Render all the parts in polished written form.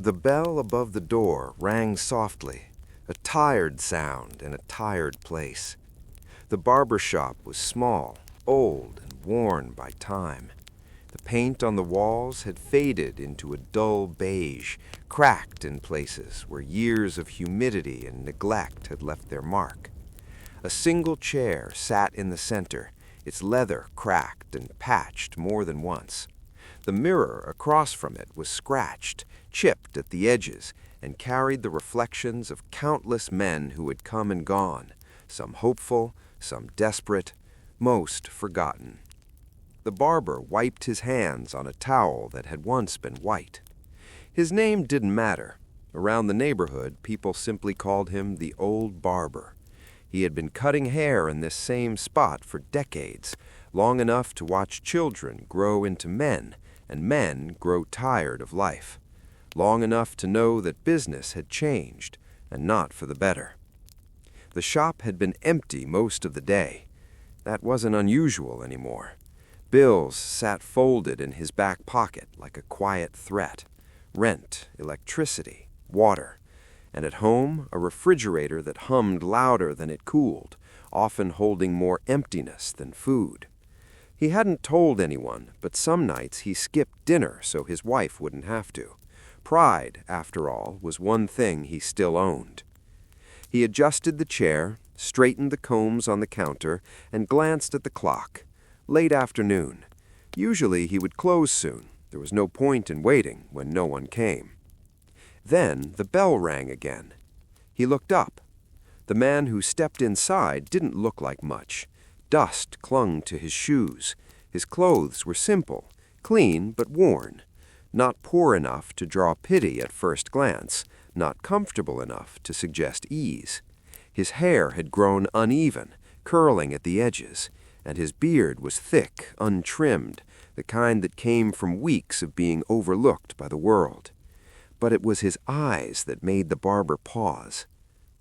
The bell above the door rang softly, a tired sound in a tired place. The barber shop was small, old, and worn by time. The paint on the walls had faded into a dull beige, cracked in places where years of humidity and neglect had left their mark. A single chair sat in the center, its leather cracked and patched more than once. The mirror across from it was scratched, chipped at the edges, and carried the reflections of countless men who had come and gone, some hopeful, some desperate, most forgotten. The barber wiped his hands on a towel that had once been white. His name didn't matter. Around the neighborhood, people simply called him the Old Barber. He had been cutting hair in this same spot for decades, long enough to watch children grow into men and men grow tired of life, long enough to know that business had changed, and not for the better. The shop had been empty most of the day. That wasn't unusual anymore. Bills sat folded in his back pocket like a quiet threat. Rent, electricity, water, and at home a refrigerator that hummed louder than it cooled, often holding more emptiness than food. He hadn't told anyone, but some nights he skipped dinner so his wife wouldn't have to. Pride, after all, was one thing he still owned. He adjusted the chair, straightened the combs on the counter, and glanced at the clock. Late afternoon. Usually he would close soon. There was no point in waiting when no one came. Then the bell rang again. He looked up. The man who stepped inside didn't look like much. Dust clung to his shoes. His clothes were simple, clean but worn. Not poor enough to draw pity at first glance, not comfortable enough to suggest ease. His hair had grown uneven, curling at the edges, and his beard was thick, untrimmed, the kind that came from weeks of being overlooked by the world. But it was his eyes that made the barber pause.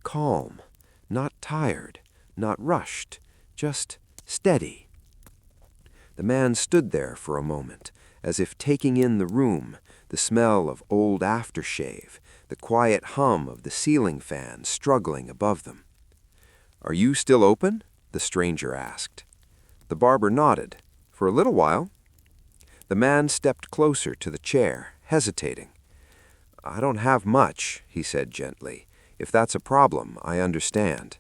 Calm, not tired, not rushed, just steady. The man stood there for a moment, as if taking in the room, the smell of old aftershave, the quiet hum of the ceiling fan struggling above them. "Are you still open?" the stranger asked. The barber nodded. "For a little while." The man stepped closer to the chair, hesitating. "I don't have much," he said gently. "If that's a problem, I understand."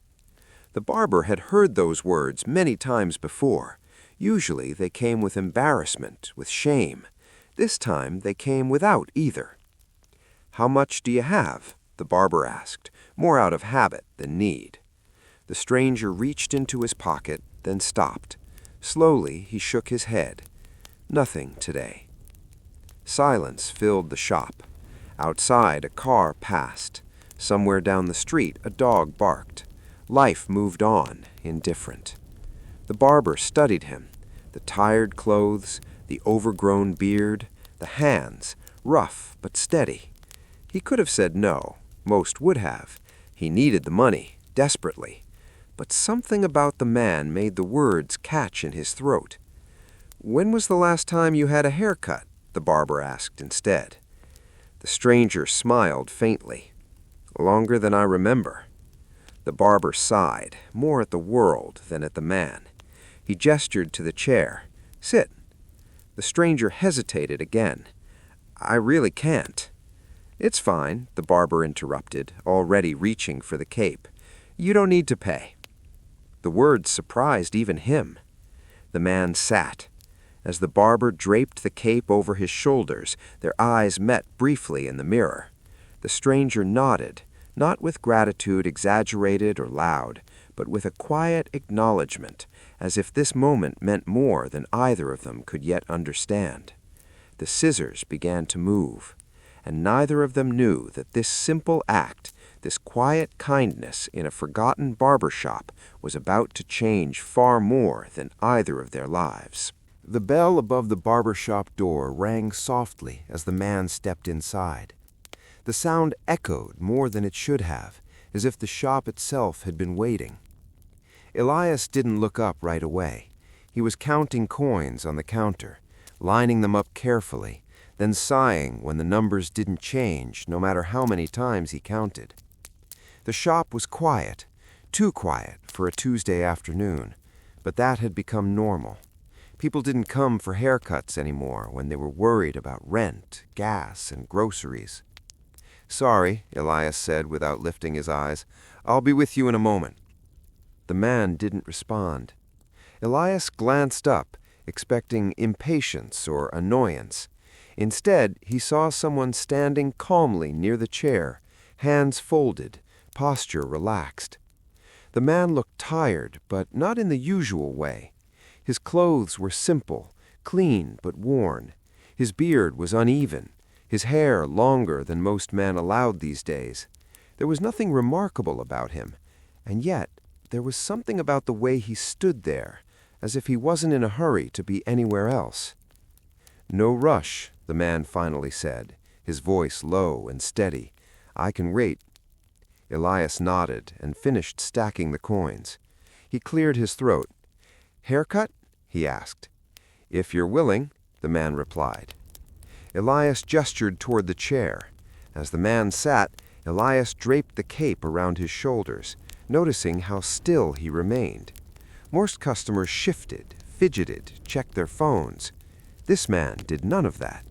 The barber had heard those words many times before. Usually they came with embarrassment, with shame. This time they came without either. "How much do you have?" the barber asked, more out of habit than need. The stranger reached into his pocket, then stopped. Slowly he shook his head. "Nothing today." Silence filled the shop. Outside, a car passed. Somewhere down the street, a dog barked. Life moved on, indifferent. The barber studied him. The tired clothes, the overgrown beard, the hands, rough but steady. He could have said no. Most would have. He needed the money, desperately. But something about the man made the words catch in his throat. "When was the last time you had a haircut?" the barber asked instead. The stranger smiled faintly. "Longer than I remember." The barber sighed, more at the world than at the man. He gestured to the chair. "Sit." The stranger hesitated again. "I really can't." "It's fine," the barber interrupted, already reaching for the cape. "You don't need to pay." The words surprised even him. The man sat. As the barber draped the cape over his shoulders, their eyes met briefly in the mirror. The stranger nodded, not with gratitude exaggerated or loud, but with a quiet acknowledgement, as if this moment meant more than either of them could yet understand. The scissors began to move, and neither of them knew that this simple act, this quiet kindness in a forgotten barber shop, was about to change far more than either of their lives. The bell above the barber shop door rang softly as the man stepped inside. The sound echoed more than it should have, as if the shop itself had been waiting. Elias didn't look up right away. He was counting coins on the counter, lining them up carefully, then sighing when the numbers didn't change no matter how many times he counted. The shop was quiet, too quiet for a Tuesday afternoon, but that had become normal. People didn't come for haircuts anymore when they were worried about rent, gas, and groceries. "Sorry," Elias said without lifting his eyes. "I'll be with you in a moment." The man didn't respond. Elias glanced up, expecting impatience or annoyance. Instead, he saw someone standing calmly near the chair, hands folded, posture relaxed. The man looked tired, but not in the usual way. His clothes were simple, clean but worn. His beard was uneven, his hair longer than most men allowed these days. There was nothing remarkable about him, and yet there was something about the way he stood there, as if he wasn't in a hurry to be anywhere else. "No rush," the man finally said, his voice low and steady. "I can wait." Elias nodded and finished stacking the coins. He cleared his throat. "Haircut?" he asked. "If you're willing," the man replied. Elias gestured toward the chair. As the man sat, Elias draped the cape around his shoulders, noticing how still he remained. Most customers shifted, fidgeted, checked their phones. This man did none of that.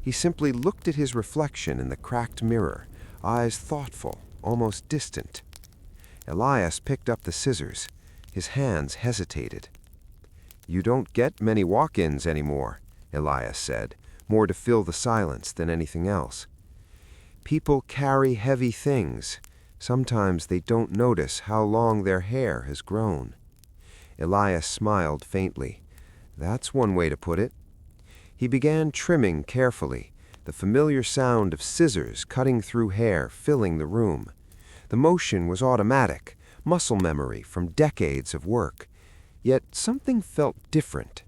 He simply looked at his reflection in the cracked mirror, eyes thoughtful, almost distant. Elias picked up the scissors. His hands hesitated. "You don't get many walk-ins anymore," Elias said, more to fill the silence than anything else. "People carry heavy things. Sometimes they don't notice how long their hair has grown." Elias smiled faintly. "That's one way to put it." He began trimming carefully, the familiar sound of scissors cutting through hair filling the room. The motion was automatic, muscle memory from decades of work. Yet something felt different.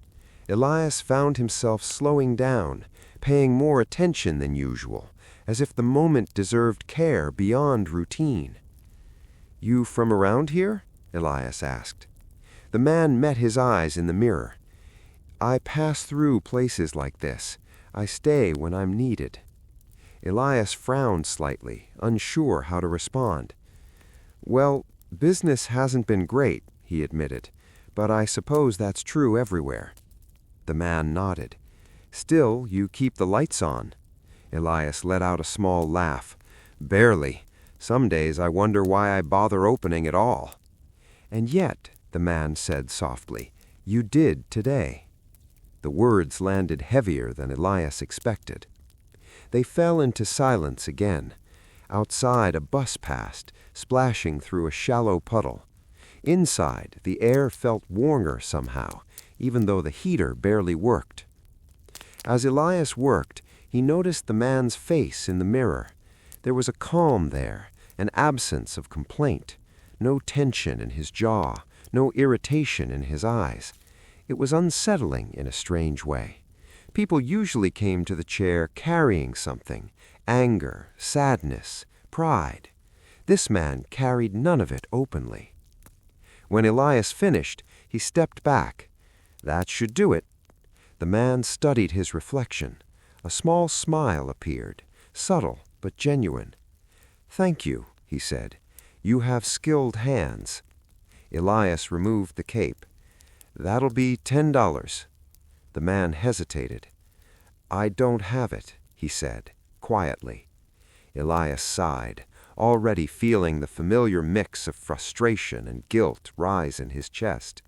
Elias found himself slowing down, paying more attention than usual, as if the moment deserved care beyond routine. "You from around here?" Elias asked. The man met his eyes in the mirror. "I pass through places like this. I stay when I'm needed." Elias frowned slightly, unsure how to respond. "Well, business hasn't been great," he admitted, "but I suppose that's true everywhere." The man nodded. "Still, you keep the lights on." Elias let out a small laugh. "Barely. Some days I wonder why I bother opening at all." "And yet," the man said softly, "you did today." The words landed heavier than Elias expected. They fell into silence again. Outside, a bus passed, splashing through a shallow puddle. Inside, the air felt warmer somehow, even though the heater barely worked. As Elias worked, he noticed the man's face in the mirror. There was a calm there, an absence of complaint, no tension in his jaw, no irritation in his eyes. It was unsettling in a strange way. People usually came to the chair carrying something, anger, sadness, pride. This man carried none of it openly. When Elias finished, he stepped back. "That should do it." The man studied his reflection. A small smile appeared, subtle but genuine. "Thank you," he said. "You have skilled hands." Elias removed the cape. "That'll be $10. The man hesitated. "I don't have it," he said, quietly. Elias sighed, already feeling the familiar mix of frustration and guilt rise in his chest.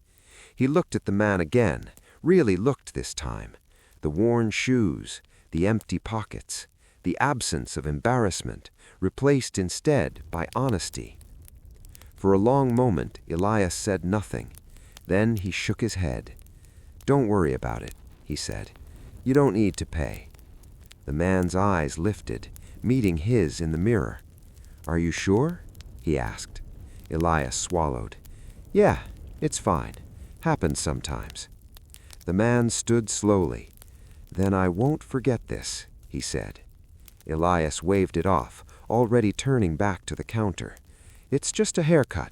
He looked at the man again, really looked this time. The worn shoes, the empty pockets, the absence of embarrassment, replaced instead by honesty. For a long moment, Elias said nothing. Then he shook his head. "Don't worry about it," he said. "You don't need to pay." The man's eyes lifted, meeting his in the mirror. "Are you sure?" he asked. Elias swallowed. "Yeah, it's fine. Happens sometimes." The man stood slowly. "Then I won't forget this," he said. Elias waved it off, already turning back to the counter. "It's just a haircut."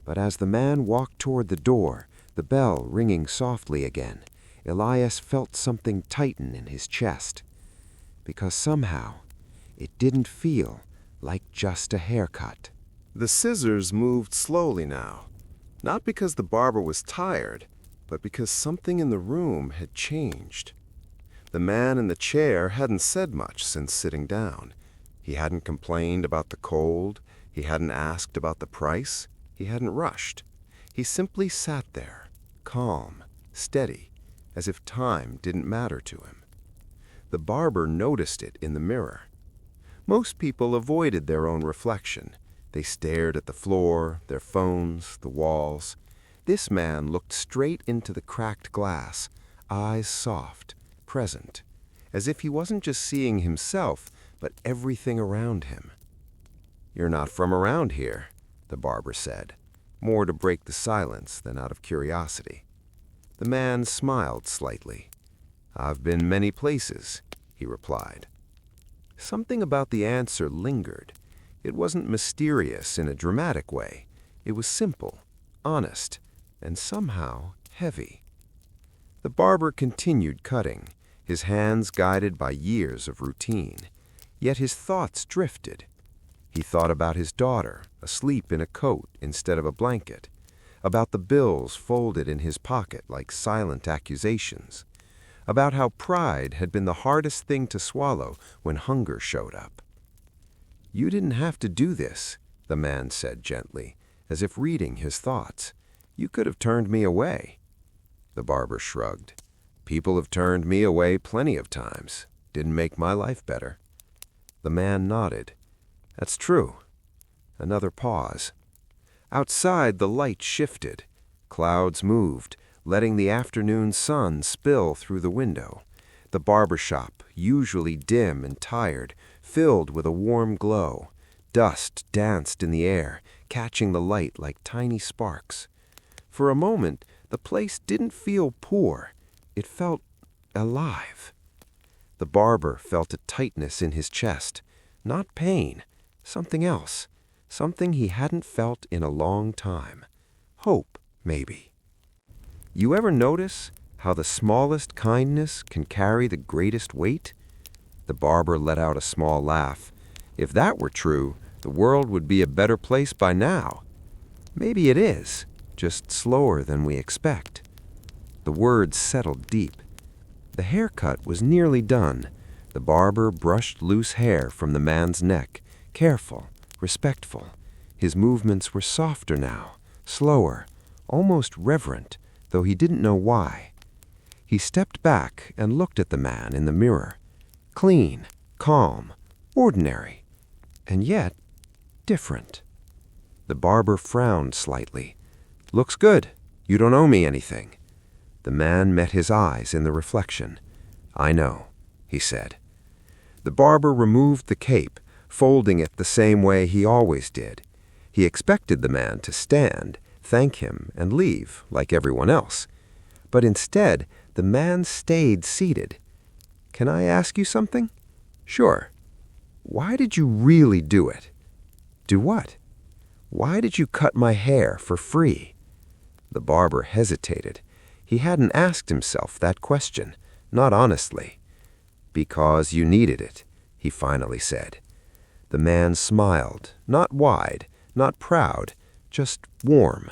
But as the man walked toward the door, the bell ringing softly again, Elias felt something tighten in his chest. because somehow it didn't feel like just a haircut. The scissors moved slowly now, not because the barber was tired, but because something in the room had changed. The man in the chair hadn't said much since sitting down. He hadn't complained about the cold. He hadn't asked about the price. He hadn't rushed. He simply sat there, calm, steady, as if time didn't matter to him. The barber noticed it in the mirror. Most people avoided their own reflection. They stared at the floor, their phones, the walls. This man looked straight into the cracked glass, eyes soft, present, as if he wasn't just seeing himself, but everything around him. "You're not from around here," the barber said, more to break the silence than out of curiosity. The man smiled slightly. "I've been many places," he replied. Something about the answer lingered. It wasn't mysterious in a dramatic way. It was simple, honest, and somehow heavy. The barber continued cutting, his hands guided by years of routine. Yet his thoughts drifted. He thought about his daughter, asleep in a coat instead of a blanket, about the bills folded in his pocket like silent accusations, about how pride had been the hardest thing to swallow when hunger showed up. "You didn't have to do this," the man said gently, as if reading his thoughts. "You could have turned me away." The barber shrugged. "People have turned me away plenty of times. Didn't make my life better." The man nodded. "That's true." Another pause. Outside, the light shifted. Clouds moved, letting the afternoon sun spill through the window. The barber shop, usually dim and tired, filled with a warm glow. Dust danced in the air, catching the light like tiny sparks. For a moment, the place didn't feel poor. It felt alive. The barber felt a tightness in his chest. Not pain, something else. Something he hadn't felt in a long time. Hope, maybe. You ever notice how the smallest kindness can carry the greatest weight? The barber let out a small laugh. If that were true, the world would be a better place by now. Maybe it is, just slower than we expect. The words settled deep. The haircut was nearly done. The barber brushed loose hair from the man's neck, careful, respectful. His movements were softer now, slower, almost reverent, though he didn't know why. He stepped back and looked at the man in the mirror. Clean, calm, ordinary, and yet different. The barber frowned slightly. "Looks good. You don't owe me anything." The man met his eyes in the reflection. "I know," he said. The barber removed the cape, folding it the same way he always did. He expected the man to stand, thank him, and leave, like everyone else. But instead, the man stayed seated. "Can I ask you something?" "Sure." "Why did you really do it?" "Do what?" "Why did you cut my hair for free?" The barber hesitated. He hadn't asked himself that question, not honestly. "Because you needed it," he finally said. The man smiled, not wide, not proud, just warm.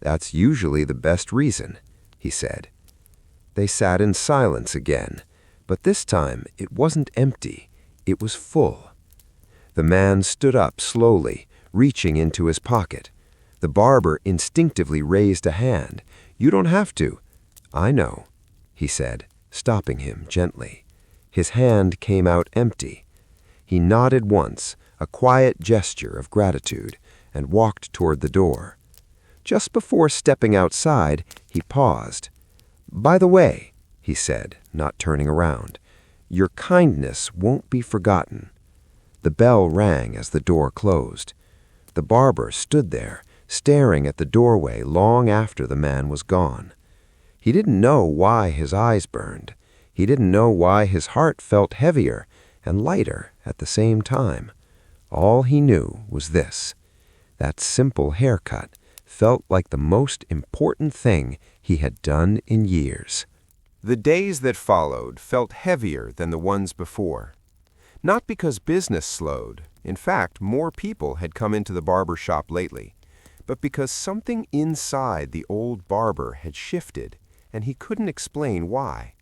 "That's usually the best reason," he said. They sat in silence again, but this time it wasn't empty, it was full. The man stood up slowly, reaching into his pocket. The barber instinctively raised a hand. "You don't have to." "I know," he said, stopping him gently. His hand came out empty. He nodded once, a quiet gesture of gratitude, and walked toward the door. Just before stepping outside, he paused. "By the way," he said, not turning around, "your kindness won't be forgotten." The bell rang as the door closed. The barber stood there, staring at the doorway long after the man was gone. He didn't know why his eyes burned. He didn't know why his heart felt heavier and lighter at the same time. All he knew was this: that simple haircut felt like the most important thing he had done in years. The days that followed felt heavier than the ones before. Not because business slowed, in fact, more people had come into the barber shop lately, but because something inside the old barber had shifted, and he couldn't explain why.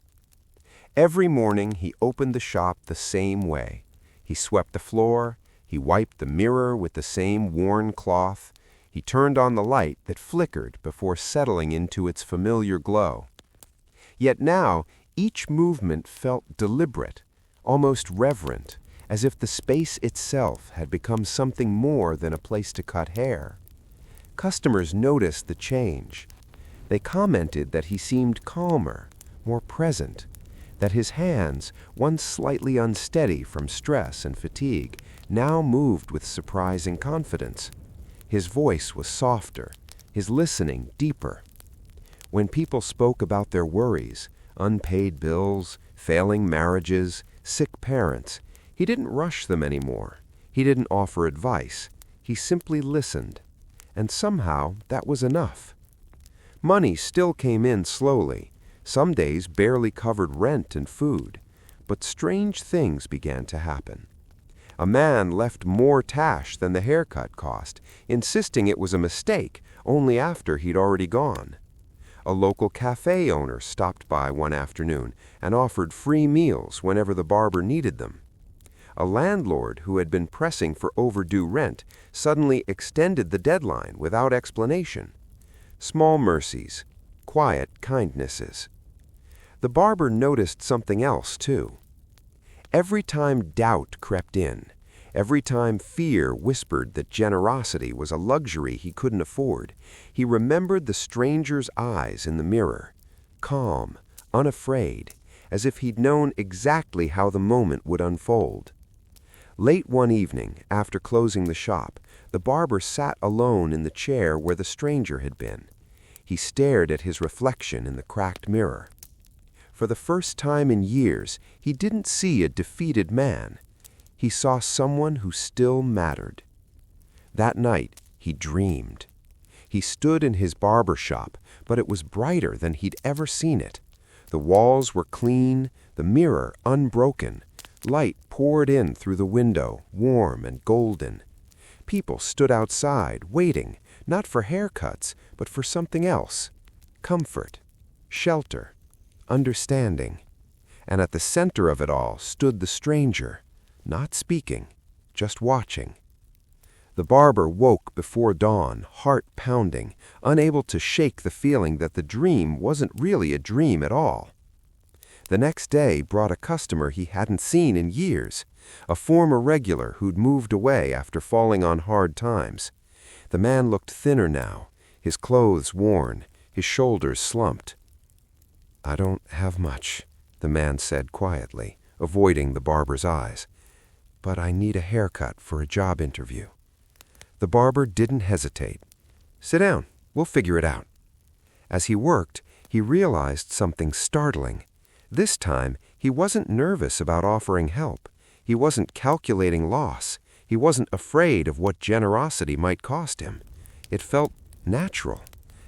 Every morning he opened the shop the same way. He swept the floor, he wiped the mirror with the same worn cloth, he turned on the light that flickered before settling into its familiar glow. Yet now each movement felt deliberate, almost reverent, as if the space itself had become something more than a place to cut hair. Customers noticed the change. They commented that he seemed calmer, more present, that his hands, once slightly unsteady from stress and fatigue, now moved with surprising confidence. His voice was softer, his listening deeper. When people spoke about their worries, unpaid bills, failing marriages, sick parents, he didn't rush them anymore. He didn't offer advice. He simply listened. And somehow that was enough. Money still came in slowly. Some days barely covered rent and food. But strange things began to happen. A man left more cash than the haircut cost, insisting it was a mistake only after he'd already gone. A local cafe owner stopped by one afternoon and offered free meals whenever the barber needed them. A landlord who had been pressing for overdue rent suddenly extended the deadline without explanation. Small mercies, quiet kindnesses. The barber noticed something else, too. Every time doubt crept in, every time fear whispered that generosity was a luxury he couldn't afford, he remembered the stranger's eyes in the mirror, calm, unafraid, as if he'd known exactly how the moment would unfold. Late one evening, after closing the shop, the barber sat alone in the chair where the stranger had been. He stared at his reflection in the cracked mirror. For the first time in years, he didn't see a defeated man. He saw someone who still mattered. That night, he dreamed. He stood in his barber shop, but it was brighter than he'd ever seen it. The walls were clean, the mirror unbroken. Light poured in through the window, warm and golden. People stood outside, waiting, not for haircuts, but for something else. Comfort, shelter, understanding. And at the center of it all stood the stranger, not speaking, just watching. The barber woke before dawn, heart pounding, unable to shake the feeling that the dream wasn't really a dream at all. The next day brought a customer he hadn't seen in years, a former regular who'd moved away after falling on hard times. The man looked thinner now, his clothes worn, his shoulders slumped. "I don't have much," the man said quietly, avoiding the barber's eyes. "But I need a haircut for a job interview." The barber didn't hesitate. "Sit down, we'll figure it out." As he worked, he realized something startling. This time, he wasn't nervous about offering help. He wasn't calculating loss. He wasn't afraid of what generosity might cost him. It felt natural,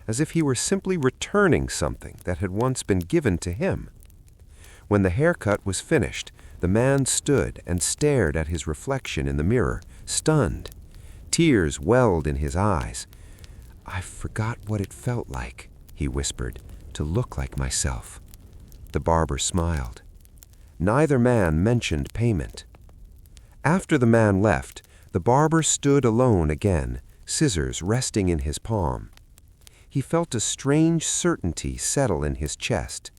as if he were simply returning something that had once been given to him. When the haircut was finished, the man stood and stared at his reflection in the mirror, stunned. Tears welled in his eyes. "I forgot what it felt like," he whispered, "to look like myself." The barber smiled. Neither man mentioned payment. After the man left, the barber stood alone again, scissors resting in his palm. He felt a strange certainty settle in his chest.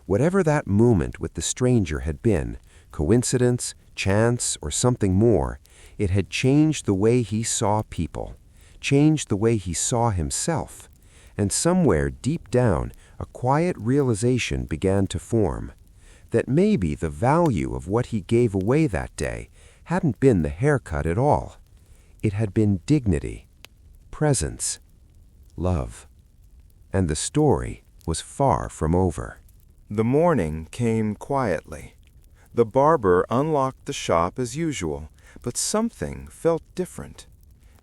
Whatever that moment with the stranger had been, coincidence, chance, or something more, it had changed the way he saw people, changed the way he saw himself, and somewhere deep down, a quiet realization began to form, that maybe the value of what he gave away that day hadn't been the haircut at all. It had been dignity, presence, love. And the story was far from over. The morning came quietly. The barber unlocked the shop as usual, but something felt different.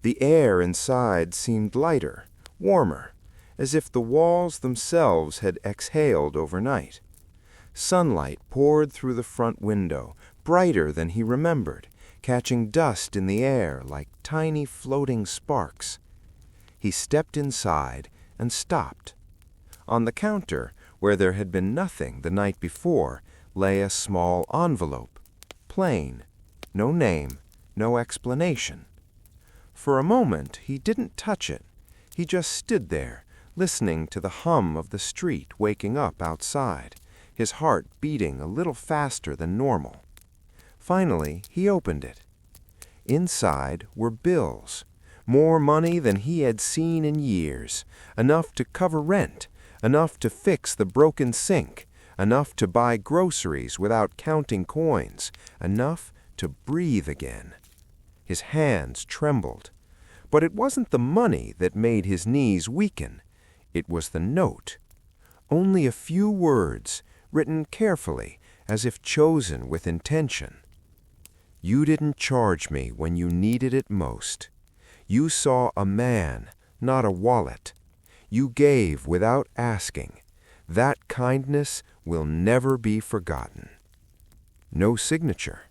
The air inside seemed lighter, warmer, as if the walls themselves had exhaled overnight. Sunlight poured through the front window, brighter than he remembered, catching dust in the air like tiny floating sparks. He stepped inside and stopped. On the counter, where there had been nothing the night before, lay a small envelope. Plain. No name, no explanation. For a moment, he didn't touch it. He just stood there, listening to the hum of the street waking up outside, his heart beating a little faster than normal. Finally, he opened it. Inside were bills, more money than he had seen in years, enough to cover rent, enough to fix the broken sink, enough to buy groceries without counting coins, enough to breathe again. His hands trembled. But it wasn't the money that made his knees weaken. It was the note. Only a few words, written carefully, as if chosen with intention. You didn't charge me when you needed it most. You saw a man, not a wallet. You gave without asking. That kindness will never be forgotten. No signature.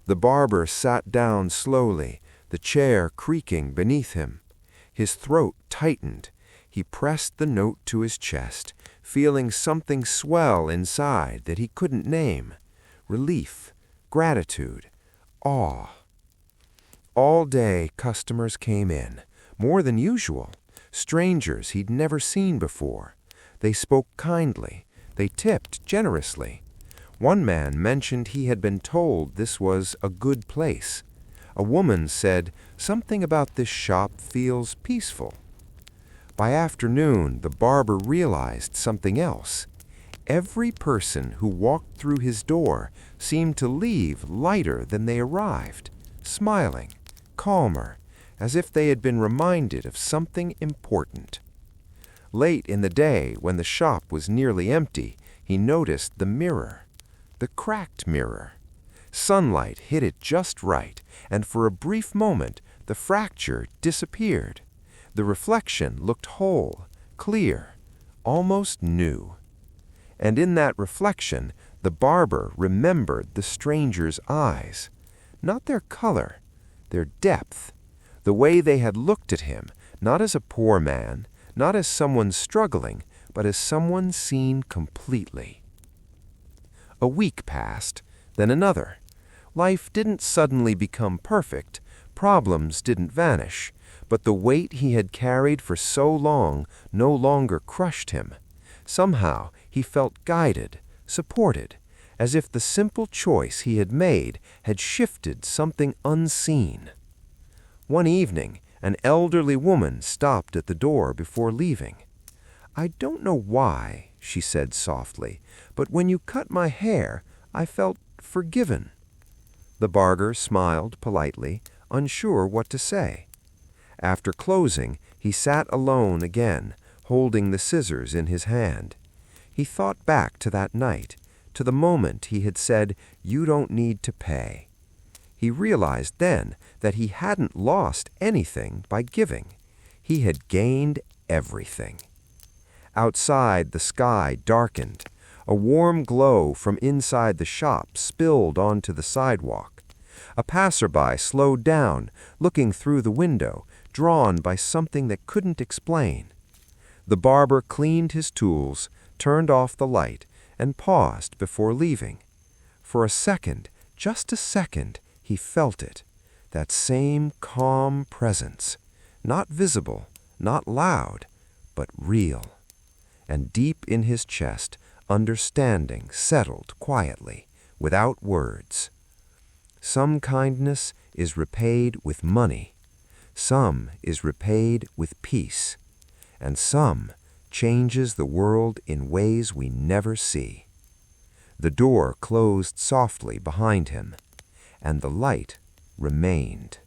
The barber sat down slowly, the chair creaking beneath him. His throat tightened. He pressed the note to his chest, feeling something swell inside that he couldn't name. Relief, gratitude, awe. All day customers came in, more than usual, strangers he'd never seen before. They spoke kindly. They tipped generously. One man mentioned he had been told this was a good place. A woman said, "Something about this shop feels peaceful." By afternoon, the barber realized something else. Every person who walked through his door seemed to leave lighter than they arrived, smiling, calmer, as if they had been reminded of something important. Late in the day, when the shop was nearly empty, he noticed the mirror, the cracked mirror. Sunlight hit it just right, and for a brief moment, the fracture disappeared. The reflection looked whole, clear, almost new. And in that reflection, the barber remembered the stranger's eyes. Not their color, their depth. The way they had looked at him, not as a poor man, not as someone struggling, but as someone seen completely. A week passed, then another. Life didn't suddenly become perfect, problems didn't vanish, but the weight he had carried for so long no longer crushed him. Somehow he felt guided, supported, as if the simple choice he had made had shifted something unseen. One evening, an elderly woman stopped at the door before leaving. "I don't know why," she said softly, "but when you cut my hair, I felt forgiven." The barber smiled politely, unsure what to say. After closing, he sat alone again, holding the scissors in his hand. He thought back to that night, to the moment he had said, "You don't need to pay." He realized then that he hadn't lost anything by giving. He had gained everything. Outside, the sky darkened. A warm glow from inside the shop spilled onto the sidewalk. A passerby slowed down, looking through the window, drawn by something that couldn't explain. The barber cleaned his tools, turned off the light, and paused before leaving. For a second, just a second, he felt it, that same calm presence, not visible, not loud, but real. And deep in his chest, understanding settled quietly, without words. Some kindness is repaid with money, some is repaid with peace, and some changes the world in ways we never see. The door closed softly behind him, and the light remained.